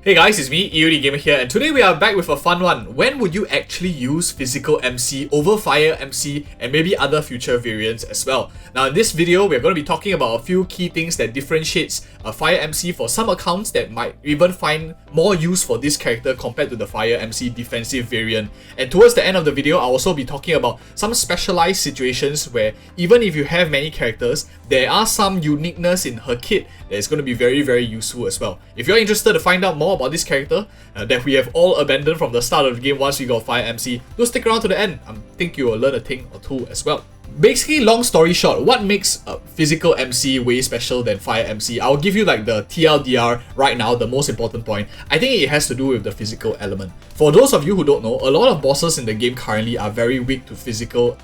Hey guys, it's me, EODGamer here, and today we are back with a fun one. When would you actually use physical MC over fire MC and maybe other future variants as well? Now in this video, we're going to be talking about a few key things that differentiates a fire MC for some accounts that might even find more use for this character compared to the fire MC defensive variant. And towards the end of the video, I'll also be talking about some specialized situations where even if you have many characters, there are some uniqueness in her kit that is going to be very useful as well. If you're interested to find out more about this character that we have all abandoned from the start of the game once we got Fire MC, do stick around to the end. I think you will learn a thing or two as well. Basically, long story short, what makes a physical MC way special than Fire MC? I'll give you like the TLDR right now, the most important point. I think it has to do with the physical element. For those of you who don't know, a lot of bosses in the game currently are very weak to physical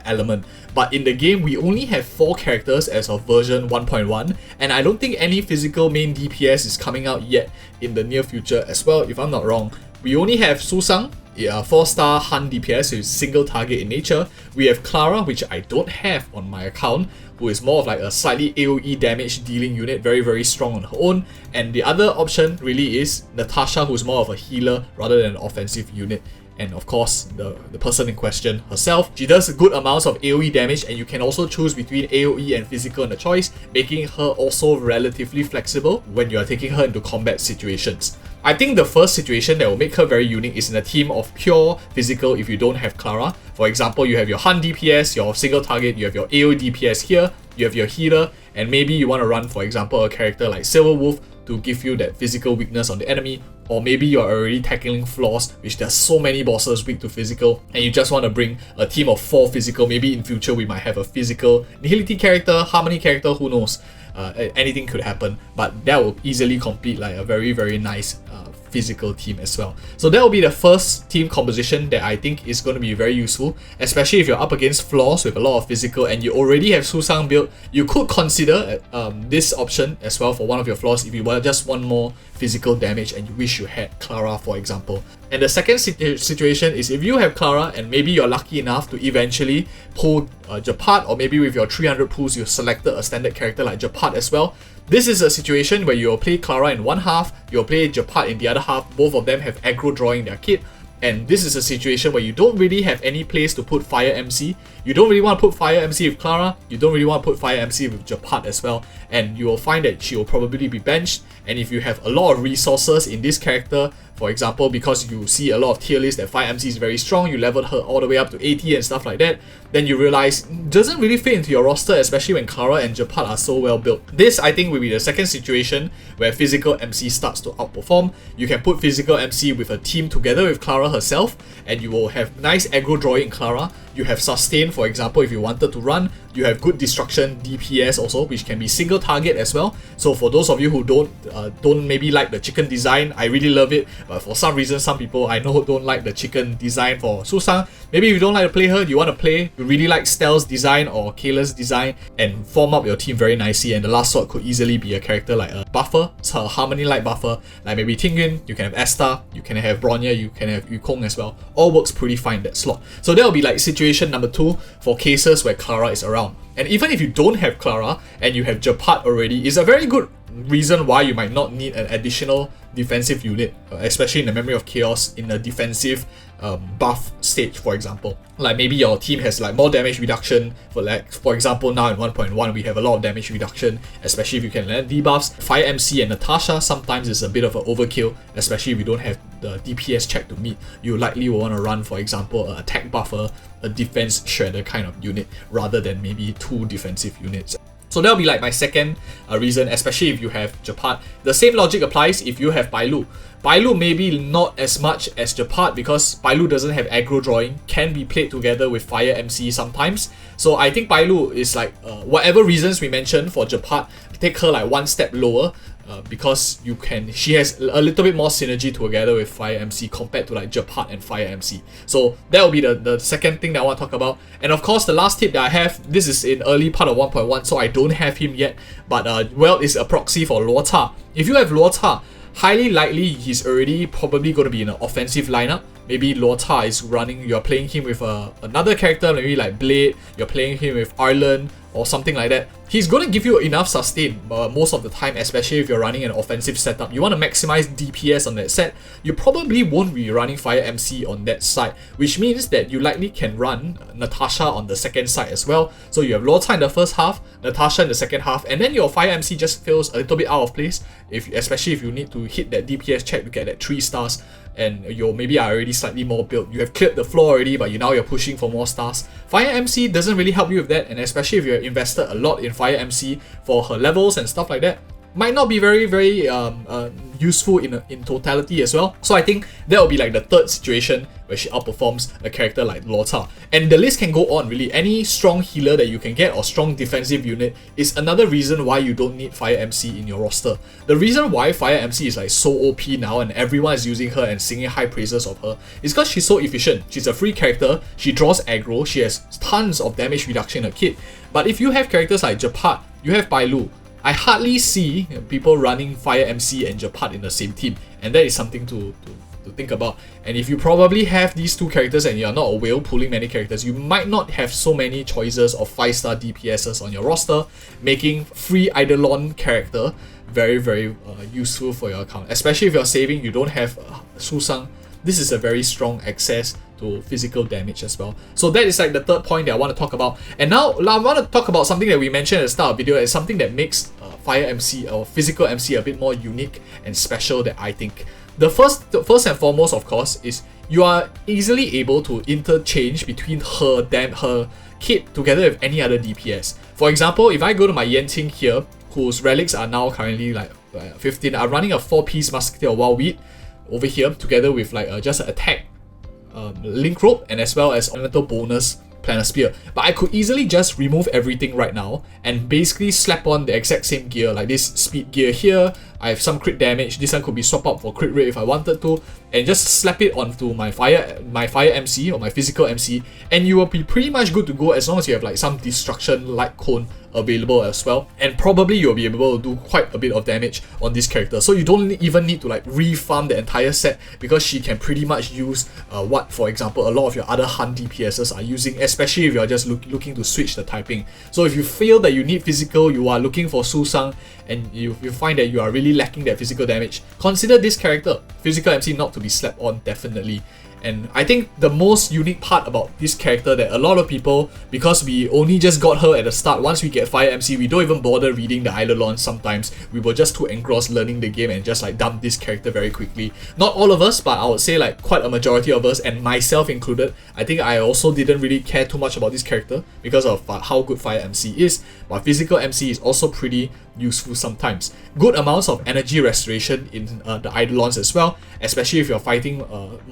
element. But in the game, we only have 4 characters as of version 1.1, and I don't think any physical main DPS is coming out yet in the near future as well, if I'm not wrong. We only have Susang, 4-star Han DPS who is single target in nature. We have Clara, which I don't have on my account, who is more of like a slightly AoE damage dealing unit, very strong on her own. And the other option really is Natasha, who's more of a healer rather than an offensive unit. And of course, the person in question herself. She does good amounts of AoE damage, and you can also choose between AoE and physical in the choice, making her also relatively flexible when you are taking her into combat situations. I think the first situation that will make her very unique is in a team of pure physical if you don't have Clara. For example, you have your Han DPS, your single target, you have your AoE DPS here, you have your healer, and maybe you want to run, for example, a character like Silverwolf to give you that physical weakness on the enemy, or maybe you're already tackling floors, which there's so many bosses weak to physical, and you just want to bring a team of 4 physical. Maybe in future we might have a physical Nihility character, Harmony character, who knows. Anything could happen, but that will easily complete like a very nice physical team as well. So that will be the first team composition that I think is going to be very useful, especially if you're up against floors with a lot of physical and you already have Susang built. You could consider this option as well for one of your floors if you just want more physical damage and you wish you had Clara, for example. And the second situation is if you have Clara and maybe you're lucky enough to eventually pull Japat, or maybe with your 300 pulls you selected a standard character like Japat as well. This is a situation where you'll play Clara in one half, you'll play Japat in the other half. Both of them have aggro drawing their kit. And this is a situation where you don't really have any place to put Fire MC. You don't really want to put Fire MC with Clara. You don't really want to put Fire MC with Japat as well. And you will find that she will probably be benched. And if you have a lot of resources in this character, for example, because you see a lot of tier lists that Fire MC is very strong, you leveled her all the way up to 80 and stuff like that, then you realize it doesn't really fit into your roster, especially when Clara and Japat are so well built. This, I think, will be the second situation where physical MC starts to outperform. You can put physical MC with a team together with Clara herself, and you will have nice aggro drawing in Clara. You have sustain, for example, if you wanted to run. You have good destruction DPS also, which can be single target as well. So for those of you who don't maybe like the chicken design, I really love it. But for some reason, some people I know don't like the chicken design for Susang. Maybe if you don't like to play her, you want to play, you really like Stell's design or Kayla's design, and form up your team very nicely. And the last slot could easily be a character like a buffer, so a Harmony light buffer, like maybe Tingyun. You can have Asta, you can have Bronya, you can have Yukong as well. All works pretty fine that slot. So that will be like situation number 2 for cases where Clara is around. And even if you don't have Clara and you have Japat already, it's a very good reason why you might not need an additional defensive unit, especially in the Memory of Chaos in a defensive buff stage, for example. Like maybe your team has like more damage reduction, for example now in 1.1 we have a lot of damage reduction, especially if you can land debuffs. Fire MC and Natasha sometimes is a bit of an overkill, especially if you don't have the DPS check to meet. You likely will want to run, for example, an attack buffer, a defense shredder kind of unit, rather than maybe 2 defensive units. So that'll be like my second reason, especially if you have Japat. The same logic applies if you have Bailu. Bailu maybe not as much as Japat because Bailu doesn't have aggro drawing, can be played together with Fire MC sometimes. So I think Bailu is like, whatever reasons we mentioned for Japat, take her like one step lower. Because she has a little bit more synergy together with Fire MC compared to like Japat and Fire MC. So that will be the second thing that I want to talk about. And of course, the last tip that I have, this is in early part of 1.1, so I don't have him yet, but well, is a proxy for Luota. If you have Luota, highly likely he's already probably going to be in an offensive lineup. Maybe Luota is running, you're playing him with another character, maybe like Blade, you're playing him with Arlen, or something like that, he's going to give you enough sustain most of the time, especially if you're running an offensive setup. You want to maximize DPS on that set, you probably won't be running Fire MC on that side, which means that you likely can run Natasha on the second side as well. So you have Lota in the first half, Natasha in the second half, and then your Fire MC just feels a little bit out of place, especially if you need to hit that DPS check to get that 3 stars, and you maybe are already slightly more built. You have cleared the floor already, but now you're pushing for more stars. Fire MC doesn't really help you with that, and especially if you're invested a lot in Fire MC for her levels and stuff like that, might not be very useful in totality as well. So I think that will be like the third situation where she outperforms a character like Lota. And the list can go on really. Any strong healer that you can get or strong defensive unit is another reason why you don't need Fire MC in your roster. The reason why Fire MC is like so OP now and everyone is using her and singing high praises of her is because she's so efficient. She's a free character, she draws aggro, she has tons of damage reduction in her kit. But if you have characters like Japat, you have Bailu, I hardly see people running Fire MC and Japat in the same team, and that is something to think about. And if you probably have these two characters and you're not a whale pulling many characters, you might not have so many choices of 5-star DPSs on your roster, making free Eidolon character very useful for your account. Especially if you're saving, you don't have Susang. This is a very strong access to physical damage as well. So that is like the third point that I want to talk about. And now I want to talk about something that we mentioned at the start of the video. It's something that makes Fire MC or physical MC a bit more unique and special, that I think. The first and foremost, of course, is you are easily able to interchange between her kit together with any other DPS. For example, if I go to my Yenting here, whose relics are now currently like 15, I'm running a 4-piece Musketeer Wild Weed over here together with like just an attack link rope and as well as elemental bonus Planet Spear. But I could easily just remove everything right now and basically slap on the exact same gear, like this speed gear here. I have some crit damage, this one could be swapped out for crit rate if I wanted to, and just slap it onto my fire MC or my physical MC, and you will be pretty much good to go as long as you have like some destruction light cone available as well, and probably you'll be able to do quite a bit of damage on this character. So you don't even need to like refarm the entire set, because she can pretty much use what, for example, a lot of your other hunt DPSs are using, especially if you're just looking to switch the typing. So if you feel that you need physical, you are looking for Susang, and you find that you are really lacking that physical damage, consider this character, Physical MC, not to be slapped on, definitely. And I think the most unique part about this character that a lot of people, because we only just got her at the start, once we get Fire MC, we don't even bother reading the Eidolon sometimes. We were just too engrossed learning the game and just like dump this character very quickly. Not all of us, but I would say like quite a majority of us, and myself included. I think I also didn't really care too much about this character because of how good Fire MC is, but Physical MC is also pretty useful sometimes. Good amounts of energy restoration in the Eidolons as well, especially if you're fighting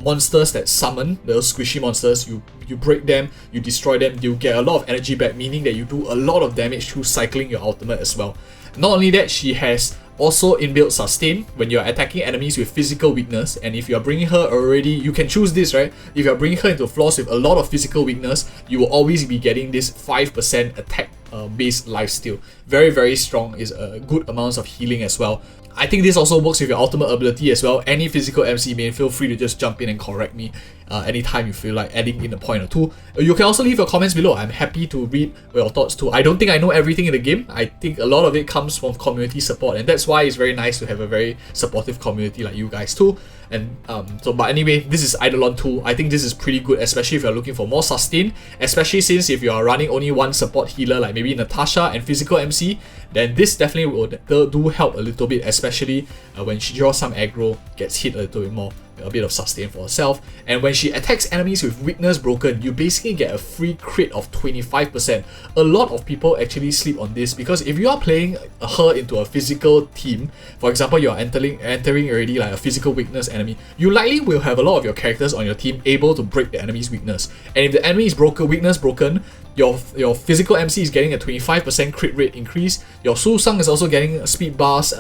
monsters that summon those squishy monsters. You break them, you destroy them, you get a lot of energy back, meaning that you do a lot of damage through cycling your ultimate as well. Not only that, she has also inbuilt sustain when you're attacking enemies with physical weakness, and if you're bringing her already, you can choose this, right? If you're bringing her into floors with a lot of physical weakness, you will always be getting this 5% attack based lifesteal. Very strong, is good amounts of healing as well. I think this also works with your ultimate ability as well. Any physical MC main, feel free to just jump in and correct me anytime you feel like adding in a point or two. You can also leave your comments below. I'm happy to read your thoughts too. I don't think I know everything in the game. I think a lot of it comes from community support, and that's why it's very nice to have a very supportive community like you guys too. And but anyway, this is Eidolon 2. I think this is pretty good, especially if you're looking for more sustain, especially since if you are running only one support healer like maybe Natasha and Physical MC, then this definitely will do help a little bit, especially when she draws some aggro, gets hit a little bit more, a bit of sustain for herself. And when she attacks enemies with weakness broken, you basically get a free crit of 25%. A lot of people actually sleep on this, because if you are playing her into a physical team, for example, you are entering already like a physical weakness enemy, you likely will have a lot of your characters on your team able to break the enemy's weakness. And if the enemy is weakness broken, your Physical MC is getting a 25% crit rate increase. Your Susang is also getting speed bars,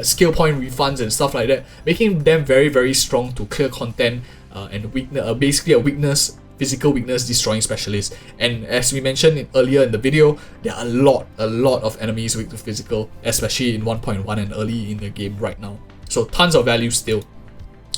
skill point refunds and stuff like that, making them very strong to clear content and basically a physical weakness destroying specialist. And as we mentioned earlier in the video, there are a lot of enemies weak to physical, especially in 1.1 and early in the game right now. So tons of value still.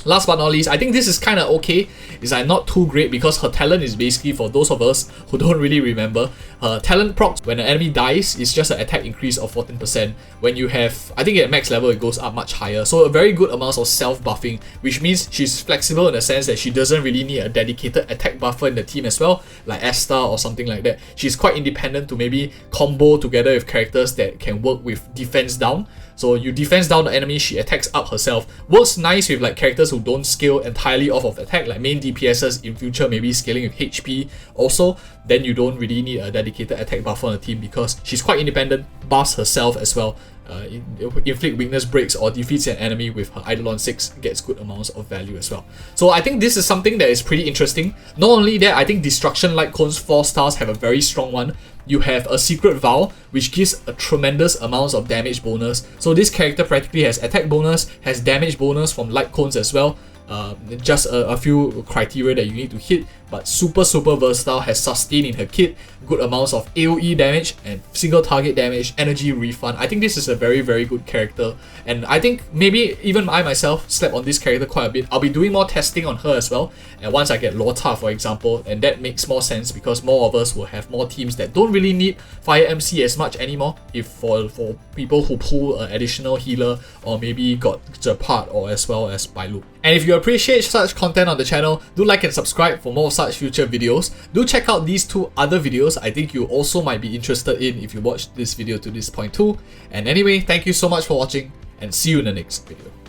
Last but not least, I think this is kind of okay. It's like not too great because her talent is basically, for those of us who don't really remember, her talent procs when an enemy dies is just an attack increase of 14%. When you have, I think at max level it goes up much higher. So a very good amount of self-buffing, which means she's flexible in the sense that she doesn't really need a dedicated attack buffer in the team as well, like Asta or something like that. She's quite independent to maybe combo together with characters that can work with defense down. So you defense down the enemy, she attacks up herself. Works nice with like characters who don't scale entirely off of attack, like main DPSs in future, maybe scaling with HP also. Then you don't really need a dedicated attack buffer on the team because she's quite independent, buffs herself as well. Inflict weakness breaks or defeats an enemy with her Eidolon 6, gets good amounts of value as well. So I think this is something that is pretty interesting. Not only that, I think Destruction Light Cones 4 stars have a very strong one. You have a Secret Vow, which gives a tremendous amounts of damage bonus. So this character practically has attack bonus, has damage bonus from Light Cones as well. Just a few criteria that you need to hit, but super versatile, has sustain in her kit, good amounts of AoE damage and single target damage, energy refund. I think this is a very good character, and I think maybe even I myself slept on this character quite a bit. I'll be doing more testing on her as well, and once I get Lota for example, and that makes more sense because more of us will have more teams that don't really need Fire MC as much anymore, if for people who pull an additional healer or maybe got Jett or as well as Bailu. And if you appreciate such content on the channel, do like and subscribe for more of such future videos. Do check out these 2 other videos I think you also might be interested in if you watched this video to this point too. And anyway, thank you so much for watching and see you in the next video.